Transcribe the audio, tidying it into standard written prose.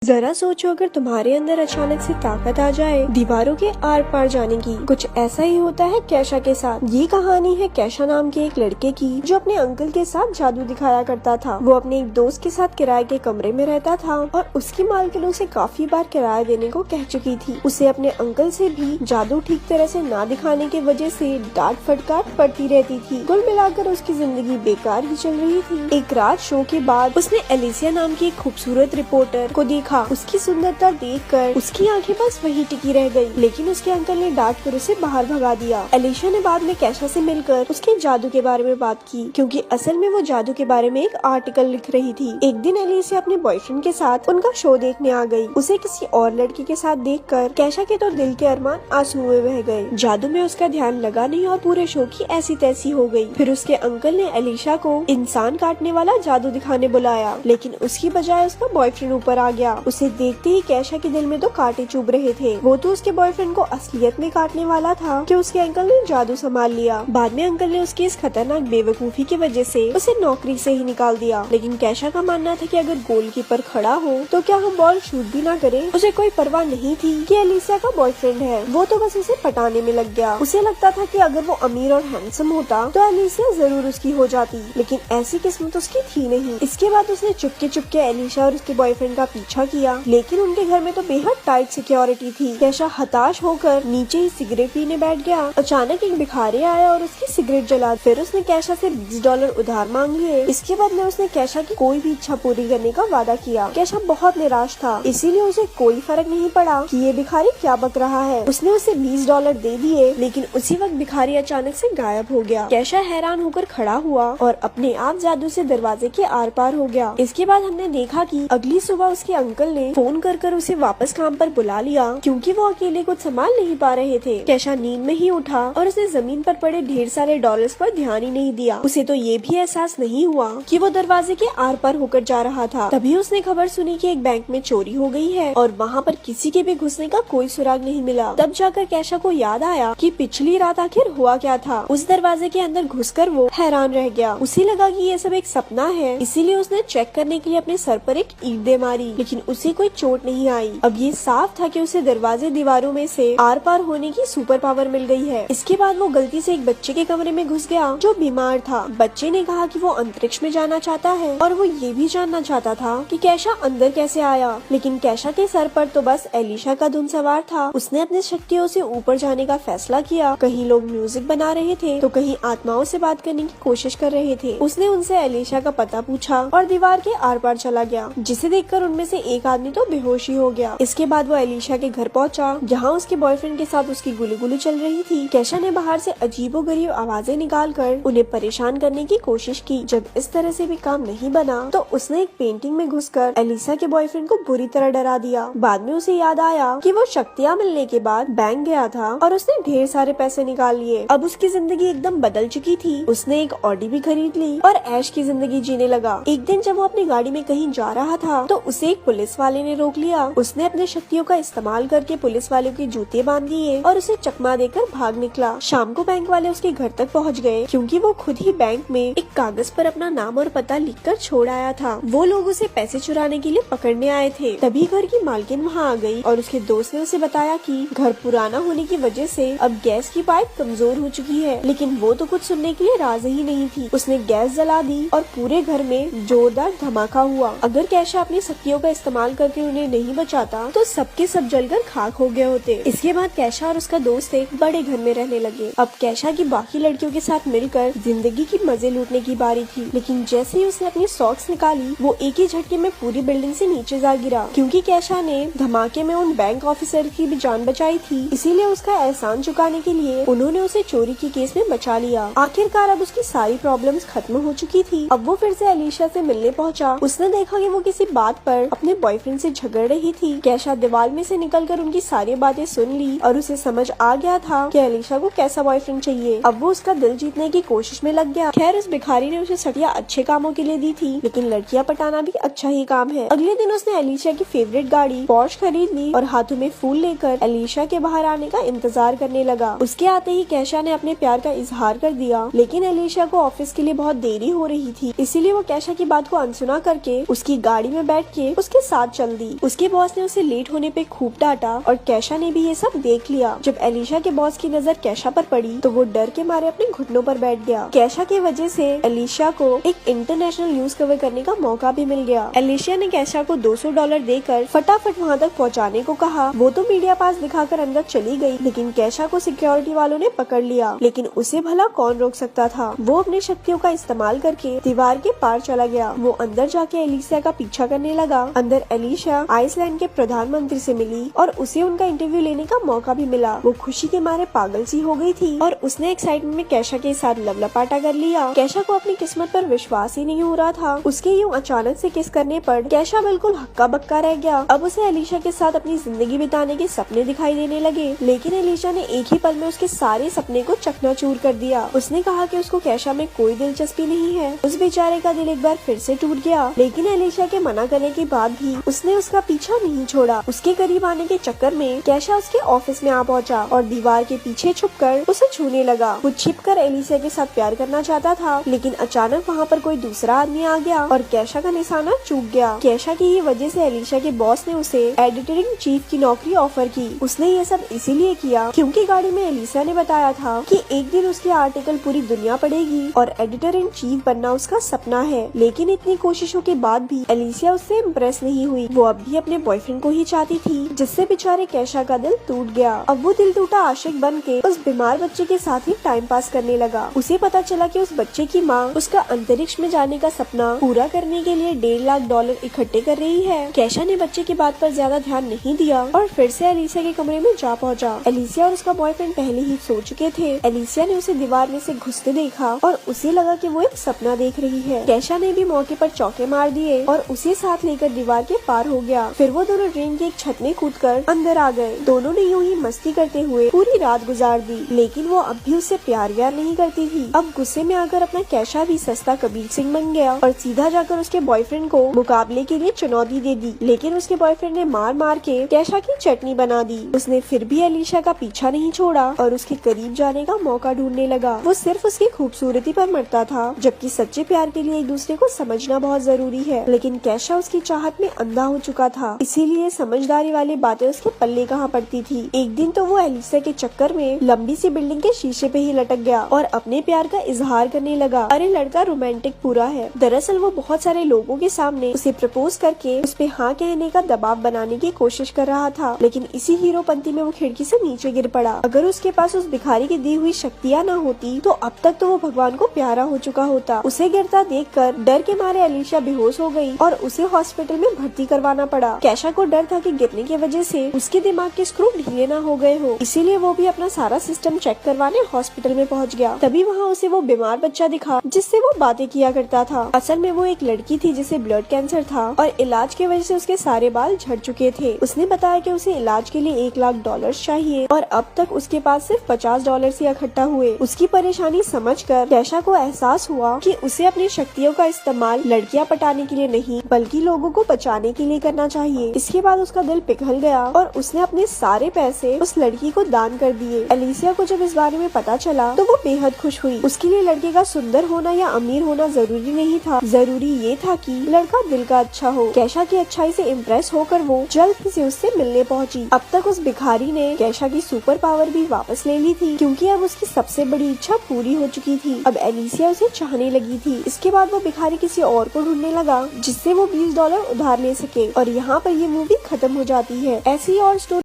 जरा सोचो, अगर तुम्हारे अंदर अचानक से ताकत आ जाए दीवारों के आर पार जाने की। कुछ ऐसा ही होता है कैशा के साथ। ये कहानी है कैशा नाम के एक लड़के की जो अपने अंकल के साथ जादू दिखाया करता था। वो अपने एक दोस्त के साथ किराए के कमरे में रहता था और उसकी मालकिन उसे काफी बार किराया देने को कह चुकी थी। उसे अपने अंकल से भी जादू ठीक तरह से ना दिखाने की वजह से डांट फटकार पड़ती रहती थी। कुल मिलाकर उसकी जिंदगी बेकार ही चल रही थी। एक रात शो के बाद उसने एलिसिया नाम की एक खूबसूरत रिपोर्टर को देखा। उसकी सुंदरता देखकर उसकी आंखें बस वही टिकी रह गई, लेकिन उसके अंकल ने डांट कर उसे बाहर भगा दिया। एलिशा ने बाद में कैशा से मिलकर उसके जादू के बारे में बात की, क्योंकि असल में वो जादू के बारे में एक आर्टिकल लिख रही थी। एक दिन एलिशा अपने बॉयफ्रेंड के साथ उनका शो देखने आ गई। उसे किसी और लड़की के साथ देखकर कैशा के तो दिल के अरमान आंसू में बह गए। जादू में उसका ध्यान लगा नहीं और पूरे शो की ऐसी तैसी हो गई। फिर उसके अंकल ने एलिशा को इंसान काटने वाला जादू दिखाने बुलाया, लेकिन उसकी बजाय उसका बॉयफ्रेंड ऊपर आ गया। उसे देखते ही कैशा के दिल में तो कांटे चुभ रहे थे। वो तो उसके बॉयफ्रेंड को असलियत में काटने वाला था कि उसके अंकल ने जादू संभाल लिया। बाद में अंकल ने उसकी इस खतरनाक बेवकूफी की वजह से उसे नौकरी से ही निकाल दिया। लेकिन कैशा का मानना था कि अगर गोलकीपर खड़ा हो तो क्या हम बॉल शूट भी ना करें। उसे कोई परवाह नहीं थी कि एलिसिया का बॉयफ्रेंड है। वो तो बस उसे पटाने में लग गया। उसे लगता था कि अगर वो अमीर और हैंडसम होता तो एलिसिया जरूर उसकी हो जाती, लेकिन ऐसी किस्मत उसकी थी नहीं। इसके बाद उसने चुपके एलिशा और उसके बॉयफ्रेंड का पीछा किया, लेकिन उनके घर में तो बेहद टाइट सिक्योरिटी थी। कैशा हताश होकर नीचे ही सिगरेट पीने बैठ गया। अचानक एक भिखारी आया और उसकी सिगरेट जला। फिर उसने कैशा से $20 उधार मांग लिए। इसके बदले उसने कैशा की कोई भी इच्छा पूरी करने का वादा किया। कैशा बहुत निराश था, इसीलिए उसे कोई फर्क नहीं पड़ा कि ये भिखारी क्या बक रहा है। उसने उसे $20 दे दिए, लेकिन उसी वक्त भिखारी अचानक से गायब हो गया। कैशा हैरान होकर खड़ा हुआ और अपने आप जादू से दरवाजे के आर पार हो गया। इसके बाद हमने देखा कि अगली सुबह उसके अंकल ने फोन कर उसे वापस काम पर बुला लिया, क्योंकि वो अकेले कुछ संभाल नहीं पा रहे थे। कैशा नींद में ही उठा और उसने जमीन पर पड़े ढेर सारे डॉलर्स पर ध्यान ही नहीं दिया। उसे तो ये भी एहसास नहीं हुआ कि वो दरवाजे के आर पार होकर जा रहा था। तभी उसने खबर सुनी कि एक बैंक में चोरी हो गई है और वहाँ पर किसी के भी घुसने का कोई सुराग नहीं मिला। तब जाकर कैशा को याद आया कि पिछली रात आखिर हुआ क्या था। उस दरवाजे के अंदर घुसकर वो हैरान रह गया। उसे लगा कि ये सब एक सपना है, इसीलिए उसने चेक करने के लिए अपने सर पर एक ईंट दे मारी, लेकिन उसे कोई चोट नहीं आई। अब ये साफ था कि उसे दरवाजे दीवारों में से आर पार होने की सुपर पावर मिल गई है। इसके बाद वो गलती से एक बच्चे के कमरे में घुस गया जो बीमार था। बच्चे ने कहा कि वो अंतरिक्ष में जाना चाहता है और वो ये भी जानना चाहता था कि कैशा अंदर कैसे आया। लेकिन कैशा के सर पर तो बस एलिशा का धुन सवार था। उसने अपनी शक्तियों से ऊपर जाने का फैसला किया। कहीं लोग म्यूजिक बना रहे थे तो कहीं आत्माओं से बात करने की कोशिश कर रहे थे। उसने उनसे एलिशा का पता पूछा और दीवार के आर पार चला गया, जिसे देखकर उनमें से एक आदमी तो बेहोश ही हो गया। इसके बाद वो एलिशा के घर पहुंचा, जहां उसके बॉयफ्रेंड के साथ उसकी गुलगुली चल रही थी। कैशा ने बाहर से अजीबोगरीब आवाजें निकालकर उन्हें परेशान करने की कोशिश की। जब इस तरह से भी काम नहीं बना तो उसने एक पेंटिंग में घुसकर एलिशा के बॉयफ्रेंड को बुरी तरह डरा दिया। बाद में उसे याद आया कि वो शक्तियाँ मिलने के बाद बैंक गया था और उसने ढेर सारे पैसे निकाल लिए। अब उसकी जिंदगी एकदम बदल चुकी थी। उसने एक ऑडी भी खरीद ली और ऐश की जिंदगी जीने लगा। एक दिन जब वो अपनी गाड़ी में कहीं जा रहा था तो उसे एक पुलिस वाले ने रोक लिया। उसने अपने शक्तियों का इस्तेमाल करके पुलिस वाले के जूते बांध दिए और उसे चकमा देकर भाग निकला। शाम को बैंक वाले उसके घर तक पहुंच गए, क्योंकि वो खुद ही बैंक में एक कागज पर अपना नाम और पता लिखकर छोड़ आया था। वो लोग उसे पैसे चुराने के लिए पकड़ने आए थे। तभी घर की मालकिन वहाँ आ गई और उसके दोस्त ने उसे बताया कि घर पुराना होने की वजह से अब गैस की पाइप कमजोर हो चुकी है। लेकिन वो तो कुछ सुनने के लिए राजी ही नहीं थी। उसने गैस जला दी और पूरे घर में जोरदार धमाका हुआ। अगर कैशा अपनी शक्तियों का इस्तेमाल करके उन्हें नहीं बचाता तो सबके सब जलकर खाक हो गए होते। इसके बाद कैशा और उसका दोस्त एक बड़े घर में रहने लगे। अब कैशा की बाकी लड़कियों के साथ मिलकर जिंदगी की मजे लूटने की बारी थी। लेकिन जैसे ही उसने अपनी सॉक्स निकाली वो एक ही झटके में पूरी बिल्डिंग से नीचे जा गिरा। क्योंकि कैशा ने धमाके में उन बैंक ऑफिसर की भी जान बचाई थी, इसीलिए उसका एहसान चुकाने के लिए उन्होंने उसे चोरी की केस में बचा लिया। आखिरकार अब उसकी सारी प्रॉब्लम्स खत्म हो चुकी थी। अब वो फिर से एलिशा से मिलने पहुंचा। उसने देखा कि वो किसी बात पर अपने बॉयफ्रेंड से झगड़ रही थी। कैशा दीवार में से निकलकर उनकी सारी बातें सुन ली और उसे समझ आ गया था कि एलिशा को कैसा बॉयफ्रेंड चाहिए। अब वो उसका दिल जीतने की कोशिश में लग गया। खैर, उस भिखारी ने उसे शक्तियाँ अच्छे कामों के लिए दी थी, लेकिन लड़कियाँ पटाना भी अच्छा ही काम है। अगले दिन उसने एलिशा की फेवरेट गाड़ी पोर्श खरीद ली और हाथों में फूल लेकर एलिशा के बाहर आने का इंतजार करने लगा। उसके आते ही कैशा ने अपने प्यार का इजहार कर दिया, लेकिन एलिशा को ऑफिस के लिए बहुत देरी हो रही थी, इसीलिए वो कैशा की बात को अनसुना करके उसकी गाड़ी में बैठ के उसके साथ साथ चल दी। उसके बॉस ने उसे लेट होने पे खूब डांटा और कैशा ने भी ये सब देख लिया। जब एलिशा के बॉस की नजर कैशा पर पड़ी तो वो डर के मारे अपने घुटनों पर बैठ गया। कैशा की वजह से एलिशा को एक इंटरनेशनल न्यूज कवर करने का मौका भी मिल गया। एलिशा ने कैशा को $200 देकर फटाफट वहाँ तक पहुँचाने को कहा। वो तो मीडिया पास दिखाकर अंदर चली गई, लेकिन कैशा को सिक्योरिटी वालों ने पकड़ लिया। लेकिन उसे भला कौन रोक सकता था। वो अपनी शक्तियों का इस्तेमाल करके दीवार के पार चला गया। वो अंदर जाके एलिशा का पीछा करने लगा। अंदर एलिशा आइसलैंड के प्रधानमंत्री से मिली और उसे उनका इंटरव्यू लेने का मौका भी मिला। वो खुशी के मारे पागल सी हो गई थी और उसने एक्साइटमेंट में कैशा के साथ लवलपाटा कर लिया। कैशा को अपनी किस्मत पर विश्वास ही नहीं हो रहा था। उसके यूं अचानक से किस करने पर कैशा बिल्कुल हक्का बक्का रह गया। अब उसे एलिशा के साथ अपनी जिंदगी बिताने के सपने दिखाई देने लगे, लेकिन एलिशा ने एक ही पल में उसके सारे सपने को चकनाचूर कर दिया। उसने कहा कि उसको कैशा में कोई दिलचस्पी नहीं है। उस बेचारे का दिल एक बार फिर से टूट गया, लेकिन एलिशा के मना करने के बाद भी उसने उसका पीछा नहीं छोड़ा। उसके करीब आने के चक्कर में कैशा उसके ऑफिस में आ पहुंचा और दीवार के पीछे छुपकर उसे छूने लगा। वो छिपकर एलिशा के साथ प्यार करना चाहता था, लेकिन अचानक वहाँ पर कोई दूसरा आदमी आ गया और कैशा का निशाना चूक गया। कैशा की ही वजह से एलिशा के बॉस ने उसे एडिटर इन चीफ की नौकरी ऑफर की। उसने ये सब इसीलिए किया क्योंकि गाड़ी में एलिशा ने बताया था कि एक दिन उसके आर्टिकल पूरी दुनिया पढ़ेगी और एडिटर इन चीफ बनना उसका सपना है। लेकिन इतनी कोशिशों के बाद भी एलिशा उससे इम्प्रेस नहीं हुई। वो अब भी अपने बॉयफ्रेंड को ही चाहती थी, जिससे बेचारे कैशा का दिल टूट गया। अब वो दिल टूटा आशिक बन के उस बीमार बच्चे के साथ ही टाइम पास करने लगा। उसे पता चला कि उस बच्चे की माँ उसका अंतरिक्ष में जाने का सपना पूरा करने के लिए $1.5 लाख इकट्ठे कर रही है। कैशा ने बच्चे की बात पर ज्यादा ध्यान नहीं दिया और फिर से एलिशा के कमरे में जा पहुंचा। एलिशा और उसका बॉयफ्रेंड पहले ही सो चुके थे। एलिशा ने उसे दीवार में से घुसते देखा और उसे लगा कि वो एक सपना देख रही है। कैशा ने भी मौके पर चौके मार दिए और उसे साथ लेकर दीवार के पार हो गया। फिर वो दोनों ट्रेन की एक छत में कूदकर अंदर आ गए। दोनों ने यूं ही मस्ती करते हुए पूरी रात गुजार दी, लेकिन वो अब भी उससे प्यार व्यार नहीं करती थी। अब गुस्से में आकर अपना कैशा भी सस्ता कबीर सिंह बन गया और सीधा जाकर उसके बॉयफ्रेंड को मुकाबले के लिए चुनौती दे दी। लेकिन उसके बॉयफ्रेंड ने मार मार के कैशा की चटनी बना दी। उसने फिर भी एलिशा का पीछा नहीं छोड़ा और उसके करीब जाने का मौका ढूंढने लगा। वो सिर्फ उसकी खूबसूरती पर मरता था, जबकि सच्चे प्यार के लिए एक दूसरे को समझना बहुत जरूरी है। लेकिन कैशा उसकी चाहत में अंधा हो चुका था, इसीलिए समझदारी वाली बातें उसके पल्ले कहाँ पड़ती थी। एक दिन तो वो एलिशा के चक्कर में लंबी सी बिल्डिंग के शीशे पे ही लटक गया और अपने प्यार का इजहार करने लगा। अरे लड़का रोमांटिक पूरा है। दरअसल वो बहुत सारे लोगों के सामने उसे प्रपोज करके उस पे हाँ कहने का दबाव बनाने की कोशिश कर रहा था, लेकिन इसी हीरोपंती में वो खिड़की से नीचे गिर पड़ा। अगर उसके पास उस भिखारी की दी हुई शक्तियाँ न होती तो अब तक तो वो भगवान को प्यारा हो चुका होता। उसे गिरता देखकर डर के मारे एलिशा बेहोश हो गई और उसे हॉस्पिटल में भर्ती करवाना पड़ा। कैशा को डर था कि गिरने की वजह से उसके दिमाग के स्क्रू ढीले न हो गए हो, इसीलिए वो भी अपना सारा सिस्टम चेक करवाने हॉस्पिटल में पहुंच गया। तभी वहाँ उसे वो बीमार बच्चा दिखा जिससे वो बातें किया करता था। असल में वो एक लड़की थी जिसे ब्लड कैंसर था और इलाज की वजह से उसके सारे बाल झड़ चुके थे। उसने बताया कि उसे इलाज के लिए $1 लाख चाहिए और अब तक उसके पास सिर्फ $50 ही इकट्ठा हुए। उसकी परेशानी समझकर कैशा को एहसास हुआ कि उसे अपनी शक्तियों का इस्तेमाल लड़कियां पटाने के लिए नहीं बल्कि लोगों को बचाने के लिए करना चाहिए। इसके बाद उसका दिल पिघल गया और उसने अपने सारे पैसे उस लड़की को दान कर दिए। एलिशा को जब इस बारे में पता चला तो वो बेहद खुश हुई। उसके लिए लड़के का सुंदर होना या अमीर होना जरूरी नहीं था, जरूरी ये था कि लड़का दिल का अच्छा हो। कैशा की अच्छाई से इम्प्रेस होकर वो जल्द ही से उससे मिलने पहुंची। अब तक उस भिखारी ने कैशा की सुपर पावर भी वापस ले ली थी, क्योंकि अब उसकी सबसे बड़ी इच्छा पूरी हो चुकी थी। अब एलिशा उसे चाहने लगी थी। इसके बाद वो भिखारी किसी और को ढूंढने लगा जिससे वो $20 उधार ले सके और यहाँ पर ये मूवी खत्म हो जाती है। ऐसी और स्टोरी